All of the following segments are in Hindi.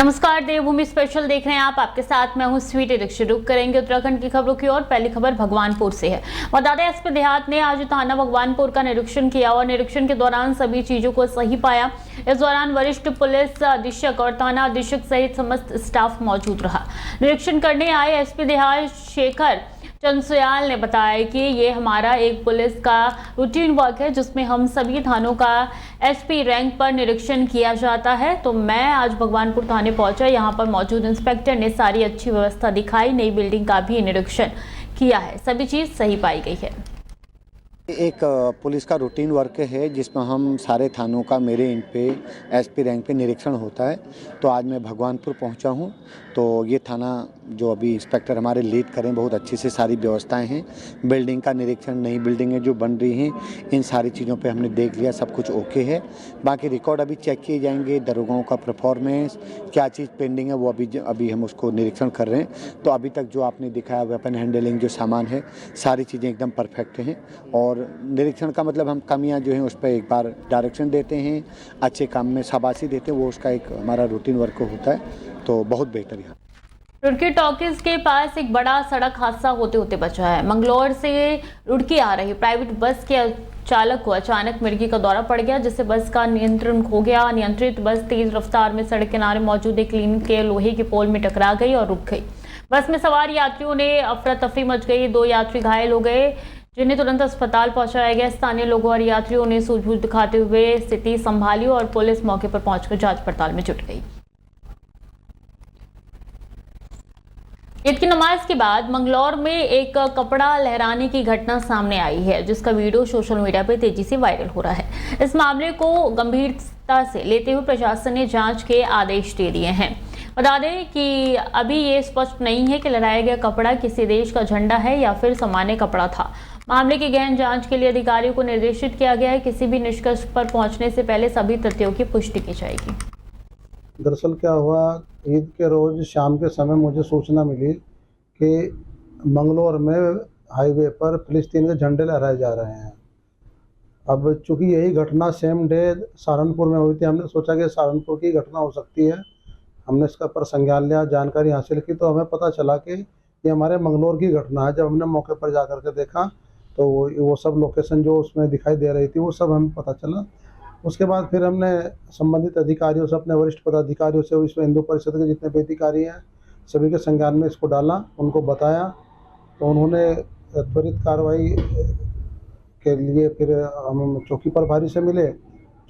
नमस्कार, देवभूमि स्पेशल देख रहे हैं आप। आपके साथ मैं हूं स्वीटी। शुरू करेंगे उत्तराखंड की खबरों की ओर। पहली खबर भगवानपुर से है। बता दें, एसपी देहात ने आज थाना भगवानपुर का निरीक्षण किया और निरीक्षण के दौरान सभी चीजों को सही पाया। इस दौरान वरिष्ठ पुलिस अधीक्षक और थाना अधीक्षक सहित समस्त स्टाफ मौजूद रहा। निरीक्षण करने आए एसपी देहात शेखर चंद्रसयाल ने बताया कि ये हमारा एक पुलिस का रूटीन वर्क है जिसमें हम सभी थानों का एसपी रैंक पर निरीक्षण किया जाता है। तो मैं आज भगवानपुर थाने पहुंचा। यहां पर मौजूद इंस्पेक्टर ने सारी अच्छी व्यवस्था दिखाई, नई बिल्डिंग का भी निरीक्षण किया है, सभी चीज सही पाई गई है। एक पुलिस का रूटीन वर्क है जिसमें हम सारे थानों का मेरे इन पे एसपी रैंक पे निरीक्षण होता है। तो आज मैं भगवानपुर पहुंचा हूं। तो ये थाना जो अभी इंस्पेक्टर हमारे लीड करें, बहुत अच्छी से सारी व्यवस्थाएं हैं। बिल्डिंग का निरीक्षण, नई बिल्डिंगें जो बन रही हैं, इन सारी चीज़ों पे हमने देख लिया, सब कुछ ओके है। बाकी रिकॉर्ड अभी चेक किए जाएंगे, दरोगाओं का परफॉर्मेंस, क्या चीज़ पेंडिंग है वो अभी हम उसको निरीक्षण कर रहे हैं। तो अभी तक जो आपने दिखाया वेपन हैंडलिंग जो सामान है, सारी चीज़ें एकदम परफेक्ट हैं। और निरीक्षण का मतलब हम कमियां जो हैं उस पर एक बार डायरेक्शन देते हैं, अच्छे काम में शाबाशी देते हैं, वो उसका एक हमारा रूटीन वर्क होता है। तो बहुत बेहतर है। रुड़की टॉकीज के पास एक बड़ा सड़क हादसा होते होते बचा है। मंगलौर से रुड़की आ रही प्राइवेट बस के चालक को अचानक मिर्गी का दौरा पड़ गया, जिससे बस का नियंत्रण खो गया। नियंत्रित बस तेज रफ्तार में सड़क किनारे मौजूद एक क्लिनिक के लोहे के पोल में टकरा गई और रुक गई। बस में सवार यात्रियों ने अफरा तफरी मच गई। 2 यात्री घायल हो गए जिन्हें तुरंत अस्पताल पहुंचाया गया। स्थानीय लोगों और यात्रियों ने सूझबूझ दिखाते हुए स्थिति संभाली और पुलिस मौके पर पहुंचकर जांच पड़ताल में जुट गई। ईद की नमाज के बाद मंगलौर में एक कपड़ा लहराने की घटना सामने आई है, जिसका वीडियो सोशल मीडिया पर तेजी से वायरल हो रहा है। इस मामले को गंभीरता से लेते हुए प्रशासन ने जांच के आदेश दे दिए हैं। बता दें कि अभी ये स्पष्ट नहीं है कि लहराया गया कपड़ा किसी देश का झंडा है या फिर सामान्य कपड़ा था। मामले की गहन जांच के लिए अधिकारियों को निर्देशित किया गया है। किसी भी निष्कर्ष पर पहुंचने से पहले सभी तथ्यों की पुष्टि की जाएगी। दरअसल क्या हुआ, ईद के रोज़ शाम के समय मुझे सूचना मिली कि मंगलौर में हाईवे पर फिलिस्तीन के झंडे लहराए जा रहे हैं। अब चूंकि यही घटना सेम डे सहारनपुर में हुई थी, हमने सोचा कि सहारनपुर की घटना हो सकती है। हमने इसका पर संज्ञान लिया, जानकारी हासिल की, तो हमें पता चला कि ये हमारे मंगलौर की घटना है। जब हमने मौके पर जा कर के देखा तो वो सब लोकेशन जो उसमें दिखाई दे रही थी वो सब हमें पता चला। उसके बाद फिर हमने संबंधित अधिकारियों से, अपने वरिष्ठ पदाधिकारियों से, विश्व हिंदू परिषद के जितने भी अधिकारी हैं सभी के संज्ञान में इसको डाला, उनको बताया। तो उन्होंने त्वरित कार्रवाई के लिए फिर हम चौकी प्रभारी से मिले।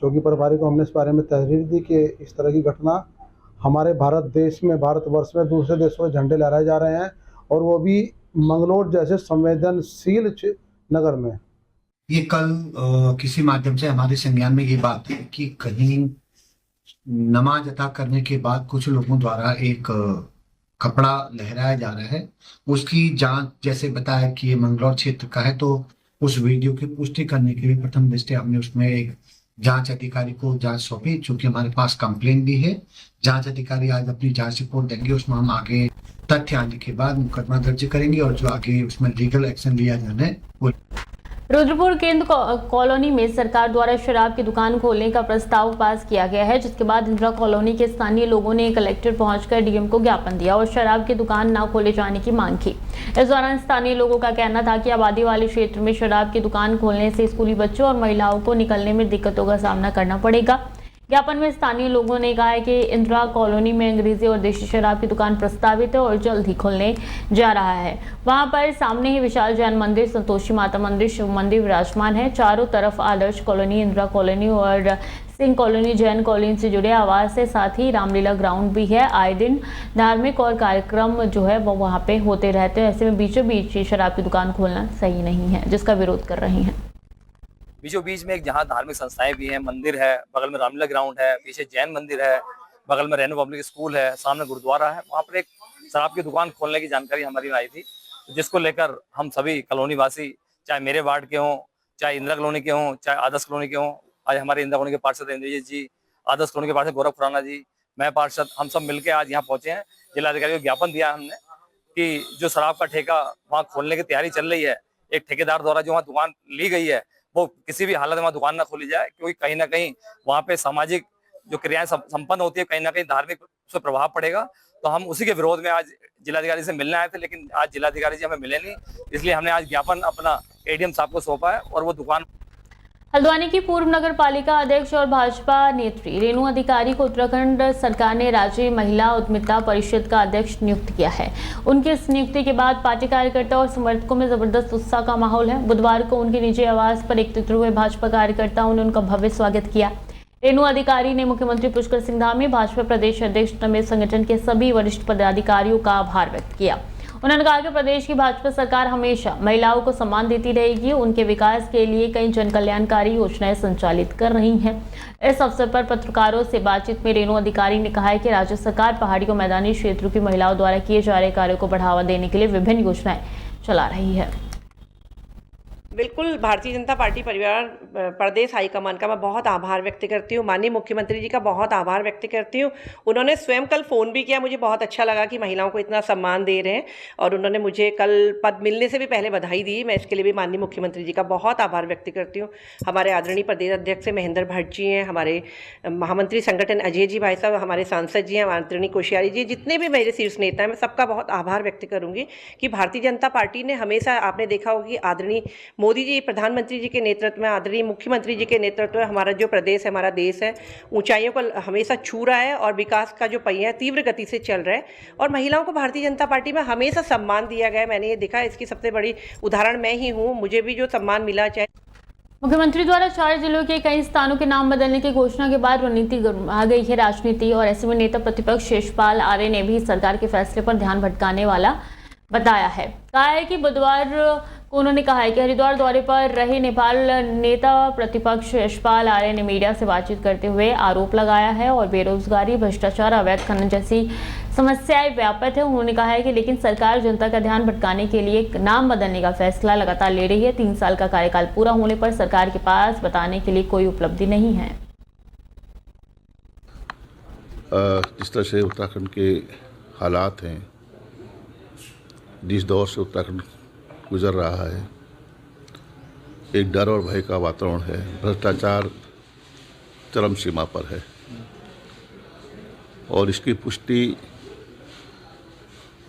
चौकी प्रभारी को हमने इस बारे में तहरीर दी कि इस तरह की घटना हमारे भारत देश में, भारतवर्ष में दूसरे देशों में झंडे लहराए जा रहे हैं, और वो भी मंगलौर जैसे संवेदनशील नगर में। ये कल किसी माध्यम से हमारे संज्ञान में ये बात है कि कहीं नमाज अता करने के बाद कुछ लोगों द्वारा एक कपड़ा लहराया जा रहा है। उसकी जांच, जैसे बताया कि ये मंगलौर क्षेत्र का है, तो उस वीडियो की पुष्टि करने के लिए प्रथम दृष्टया हमने उसमें एक जांच अधिकारी को जांच सौंपी। चूंकि हमारे पास कंप्लेन भी है, जांच अधिकारी आज अपनी जांच रिपोर्ट देंगे, उसमें हम आगे तथ्य आने के बाद मुकदमा दर्ज करेंगे और जो आगे उसमें लीगल एक्शन लिया जाना है वो। रुद्रपुर केंद्र कॉलोनी में सरकार द्वारा शराब की दुकान खोलने का प्रस्ताव पास किया गया है, जिसके बाद इंदिरा कॉलोनी के स्थानीय लोगों ने कलेक्टर पहुंचकर डीएम को ज्ञापन दिया और शराब की दुकान न खोले जाने की मांग की। इस दौरान स्थानीय लोगों का कहना था कि आबादी वाले क्षेत्र में शराब की दुकान खोलने से स्कूली बच्चों और महिलाओं को निकलने में दिक्कतों का सामना करना पड़ेगा। ज्ञापन में स्थानीय लोगों ने कहा है कि इंदिरा कॉलोनी में अंग्रेजी और देशी शराब की दुकान प्रस्तावित है और जल्द ही खुलने जा रहा है। वहां पर सामने ही विशाल जैन मंदिर, संतोषी माता मंदिर, शिव मंदिर विराजमान है। चारों तरफ आदर्श कॉलोनी, इंदिरा कॉलोनी और सिंह कॉलोनी, जैन कॉलोनी से जुड़े आवास है। साथ ही रामलीला ग्राउंड भी है। आए दिन धार्मिक और कार्यक्रम जो है वो वहाँ पे होते रहते हैं। ऐसे में बीचों बीच शराब की दुकान खोलना सही नहीं है, जिसका विरोध कर रही है। बीचों बीच में एक जहाँ धार्मिक संस्थाएं भी हैं, मंदिर है, बगल में रामलीला ग्राउंड है, पीछे जैन मंदिर है, बगल में रेनो पब्लिक स्कूल है, सामने गुरुद्वारा है। वहाँ पर एक शराब की दुकान खोलने की जानकारी हमारी आई थी, जिसको लेकर हम सभी कॉलोनी वासी, चाहे मेरे वार्ड के हों, चाहे इंदिरा कॉलोनी के हों, चाहे आदर्श कॉलोनी के हों, आज हमारे इंदिरा कॉलोनी के पार्षद इंद्रजीत जी, आदर्श कॉलोनी के पार्षद गौरव खुराना जी, मैं पार्षद, हम सब मिलकर आज यहाँ पहुंचे हैं। जिलाधिकारी को ज्ञापन दिया हमने कि जो शराब का ठेका वहाँ खोलने की तैयारी चल रही है, एक ठेकेदार द्वारा जो वहाँ दुकान ली गई है, वो किसी भी हालत में दुकान ना खोली जाए, क्योंकि कहीं ना कहीं वहाँ पे सामाजिक जो क्रियाएं संपन्न होती है, कहीं ना कहीं धार्मिक उस पर प्रभाव पड़ेगा। तो हम उसी के विरोध में आज जिलाधिकारी से मिलने आए थे, लेकिन आज जिलाधिकारी जी हमें मिले नहीं, इसलिए हमने आज ज्ञापन अपना एडीएम साहब को सौंपा है और वो दुकान। हल्द्वानी की पूर्व नगर पालिका अध्यक्ष और भाजपा नेत्री रेणु अधिकारी को उत्तराखंड सरकार ने राज्य महिला उद्यमिता परिषद का अध्यक्ष नियुक्त किया है। उनकी इस नियुक्ति के बाद पार्टी कार्यकर्ता और समर्थकों में जबरदस्त उत्साह का माहौल है। बुधवार को उनके निजी आवास पर एकत्रित हुए भाजपा कार्यकर्ताओं ने उनका भव्य स्वागत किया। रेणु अधिकारी ने मुख्यमंत्री पुष्कर सिंह धामी, भाजपा प्रदेश अध्यक्ष समेत संगठन के सभी वरिष्ठ पदाधिकारियों का आभार व्यक्त किया। उन्होंने कहा कि प्रदेश की भाजपा सरकार हमेशा महिलाओं को सम्मान देती रहेगी। उनके विकास के लिए कई जन कल्याणकारी योजनाएं संचालित कर रही हैं। इस अवसर पर पत्रकारों से बातचीत में रेणु अधिकारी ने कहा है कि राज्य सरकार पहाड़ी और मैदानी क्षेत्रों की महिलाओं द्वारा किए जा रहे कार्यों को बढ़ावा देने के लिए विभिन्न योजनाएं चला रही है। बिल्कुल, भारतीय जनता पार्टी परिवार प्रदेश हाईकमान का मैं बहुत आभार व्यक्त करती हूँ। माननीय मुख्यमंत्री जी का बहुत आभार व्यक्त करती हूँ। उन्होंने स्वयं कल फ़ोन भी किया, मुझे बहुत अच्छा लगा कि महिलाओं को इतना सम्मान दे रहे हैं, और उन्होंने मुझे कल पद मिलने से भी पहले बधाई दी। मैं इसके लिए भी माननीय मुख्यमंत्री जी का बहुत आभार व्यक्त करती हूँ। हमारे आदरणीय प्रदेश अध्यक्ष महेंद्र भट्ट जी हैं, हमारे महामंत्री संगठन अजय जी भाई साहब, हमारे सांसद जी हैं, आदरणीय कोश्यारी जी, जितने भी मेरे शीर्ष नेता हैं, मैं सबका बहुत आभार व्यक्त करूँगी कि भारतीय जनता पार्टी ने हमेशा, आपने देखा होगा कि आदरणीय मोदी जी, प्रधानमंत्री जी के नेतृत्व में, आदरणीय मुख्यमंत्री जी के नेतृत्व में हमारा जो प्रदेश है, हमारा देश है, ऊंचाइयों को हमेशा छू रहा है और विकास का जो पहिया है तीव्र गति से चल रहा है। और महिलाओं को भारतीय जनता पार्टी में हमेशा सम्मान दिया गया है। मैंने ये देखा, इसकी सबसे बड़ी उदाहरण मैं ही हूँ। मुझे भी जो सम्मान मिला, चाहे मुख्यमंत्री द्वारा 4 जिलों के कई स्थानों के नाम बदलने की घोषणा के बाद रणनीति गर्मा गई है राजनीति, और ऐसे में नेता प्रतिपक्ष यशपाल आर्य ने भी सरकार के फैसले पर ध्यान भटकाने वाला बताया है। कहा है कि बुधवार को उन्होंने कहा है कि हरिद्वार दौरे पर रहे नेपाल नेता प्रतिपक्ष यशपाल आर्य ने मीडिया से बातचीत करते हुए आरोप लगाया है और बेरोजगारी, भ्रष्टाचार, अवैध खनन जैसी समस्याएं व्यापक है। उन्होंने कहा है कि लेकिन सरकार जनता का ध्यान भटकाने के लिए नाम बदलने का फैसला लगातार ले रही है। 3 साल का कार्यकाल पूरा होने पर सरकार के पास बताने के लिए कोई उपलब्धि नहीं है। जिस तरह से उत्तराखंड के हालात हैं, जिस दौर से उत्तराखंड गुजर रहा है, एक डर और भय का वातावरण है, भ्रष्टाचार चरम सीमा पर है, और इसकी पुष्टि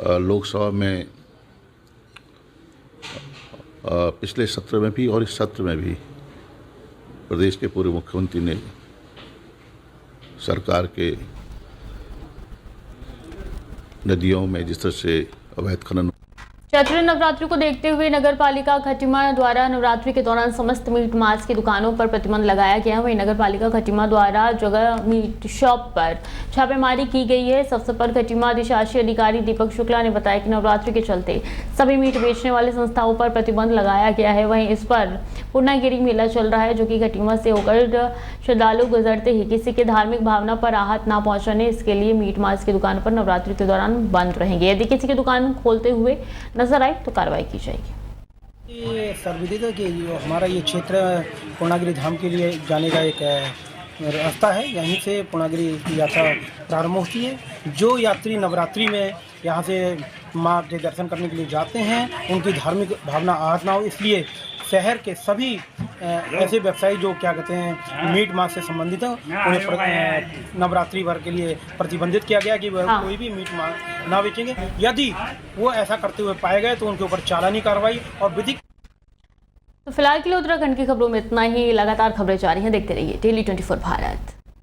लोकसभा में पिछले सत्र में भी और इस सत्र में भी प्रदेश के पूर्व मुख्यमंत्री ने सरकार के नदियों में जिस तरह से अवैध खनन। चैत्र नवरात्रि को देखते हुए नगर पालिका खटीमा द्वारा नवरात्रि के दौरान समस्त मीट मांस की दुकानों पर प्रतिबंध लगाया गया है। वहीं नगर पालिका खटीमा द्वारा जगह मीट शॉप पर छापेमारी की गई है। इस अवसर पर खटीमा अधिशासी अधिकारी दीपक शुक्ला ने बताया कि नवरात्रि के चलते सभी मीट बेचने वाले संस्थाओं पर प्रतिबंध लगाया गया है। वहीं इस पर पूर्णागिरी मेला चल रहा है, जो कि खटीमा से होकर श्रद्धालु गुजरते ही किसी के धार्मिक भावना पर आहत ना पहुंचने, इसके लिए मीट मांस की दुकान पर नवरात्रि के दौरान बंद रहेंगे। यदि किसी की दुकान खोलते हुए नजर आए तो कार्रवाई की जाएगी। ये सर्वविदित है कि जो हमारा ये क्षेत्र पूर्णागिरी धाम के लिए जाने का एक रास्ता है। यहीं से पूर्णागिरी की यात्रा प्रारंभ होती है। जो यात्री नवरात्रि में यहाँ से माँ के दर्शन करने के लिए जाते हैं, उनकी धार्मिक भावना आहत ना हो, इसलिए शहर के सभी ऐसे व्यवसायी जो क्या कहते हैं मीट मांस से संबंधित हैं, उन्हें नवरात्रि भर के लिए प्रतिबंधित किया गया कि वह कोई भी मीट मांस ना बेचेंगे। यदि वो ऐसा करते हुए पाए गए तो उनके ऊपर चालानी कार्रवाई और विधिक। तो फिलहाल के लिए उत्तराखंड की खबरों में इतना ही। लगातार खबरें जारी हैं, देखते रहिए डेली 24 भारत।